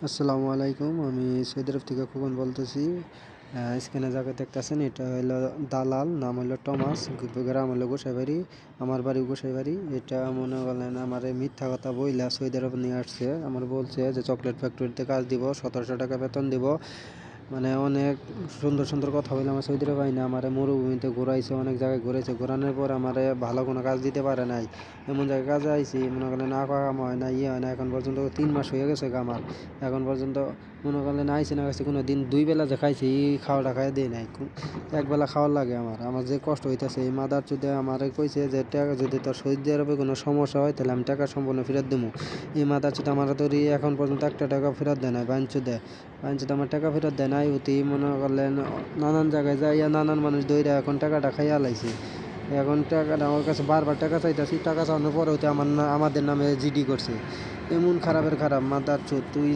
আসসালামু আলাইকুম। আমি সৌদি আরব থেকে খোকন বলতেছি। স্ক্রিনে যাকে দেখতেছেন এটা হলো দালাল, নাম হলো টমাস, গ্রাম হলো গোসাইবাড়ি, আমার বাড়ি গোসাইবাড়ি। এটা মনে করেন আমারে মিথ্যা কথা বইলা সৌদি আরব নিয়ে আসছে। আমার বলছে যে চকলেট ফ্যাক্টরিতে কাজ দিব, 1700 টাকা বেতন দিব। মানে অনেক সুন্দর সুন্দর কথা বলে আমার সৌদি আরব আইনা আমারে মরুভূমিতে ঘুরাইছে, অনেক জায়গায় ঘুরাইছে। ঘোরানোর পর আমারে ভালো কোনো কাজ দিতে পারে নাই। এমন জায়গায় কাজে আইছি, মনে করেন না কাম হয় না, ইয়ে হয় না। এখন পর্যন্ত 3 মাস হয়ে গেছে আমার। এখন পর্যন্ত মনে করেন আইসি না গেছে কোনো দিন 2 বেলা যে খাইছি এই খাওয়াটা খাইয়া দেয় নাই। একবেলা খাওয়ার লাগে আমার যে কষ্ট হইতেছে। এই মাদার চুদে আমারে কইছে যে টাকা যদি তোর সৌদি আরবে কোনো সমস্যা হয় তাহলে আমি টাকা সম্পূর্ণ ফেরত দেবো। এই মাদার চুদে আমার তো এখন পর্যন্ত একটা টাকা ফেরত দেয় নাই। বাঞ্চুদে বাঞ্চুদে আমার টাকা ফেরত দেয় নাই। অতি মনে করলেন নানান জায়গায় যাইয়া নানান মানুষ দইরা এখন টাকাটা খাইয়া লাইছে। এখন টাকাটা আমার কাছে বারবার টাকা চাইতেছি, টাকা চাওয়ানোর পরে হইতে আমাদের নামে জিডি করছে। এমন খারাপের খারাপ মাদার চোদ তুই।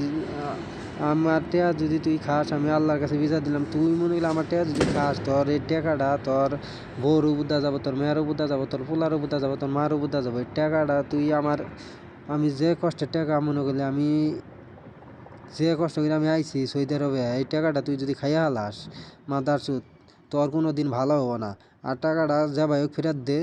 আমার টেয়া যদি তুই খাস, আমি আল্লাহর কাছে বিচার দিলাম, তুই মনে করলে আমার টেয়া যদি খাস, তোর এই টাকাটা তোর বউরও বুদ্ধা যাবো, তোর মেয়েরও বুদ্ধা যাবো, তোর পোলারও বুদ্ধা যাবো, তোর মারও বুদ্ধা যাবো। এই টাকাটা তুই আমি যে কষ্টের টাকা মনে করলে যে কষ্ট করে আমি আইছি সৌদি আরবে, এই টাকাটা তুই যদি খাইয়া হালাস মাদার চোদ, তোর কোনো দিন ভালো হবো না। আর টাকাটা যা ভাই ফেরত দে,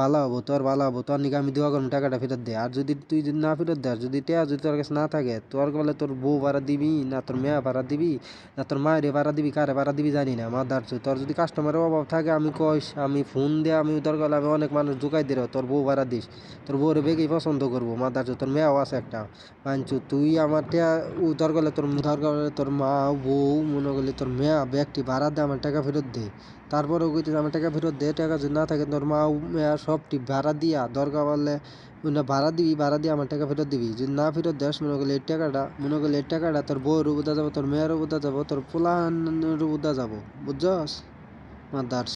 ভালো হবো, তোর ভালো হবো। তোর নিকে আমি দোয়া করবো টাকাটা ফেরত দে। আর তুই যদি না ফেরত দেস, যদি টেয়া যদি তোর কাছে না থাকে, তোর বলে তোর বউ ভাড়া দিবি না, তোর মেয়া ভাড়া দিবি না, তোর মায়ের ভাড়া দিবি, কারে ভাড়া দিবি জানি না মাদার চোদ। তোর যদি কাস্টমারের অভাব থাকে আমি কইস, আমি ফোন দিয়ে আমি দরকার হলে আমি অনেক মানুষ ঢুকাই দিল, তোর বউ ভাড়া দিস, তোর বউরে বেগেই পছন্দ করবো মাদার চোদ। তোর মেয়াও আছে একটা পাঞ্চু, তুই আমার টেয়া দরকার হলে তোর মা বউ মনে করলে তোর মেয়া ব্যক্তি ভাড়া দে, আমার টাকা ফেরত দে। তারপরেও কইতে আমার টাকা ফেরত দে। টাকা যদি না থাকে তোর মা মেয়া সবটি ভাড়া দিয়া দরকার পড়লে ভাড়া দিবি, ভাড়া দিয়ে আমার টাকা ফেরত দিবি। যদি না ফেরত দেস মনে করলে এই টাকাটা তোর বউয়ের উবুদা যাবো, তোর মেয়ের উবুদা যাবো, তোর পোলাহানের উবুদা যাবো, বুঝছস মাদার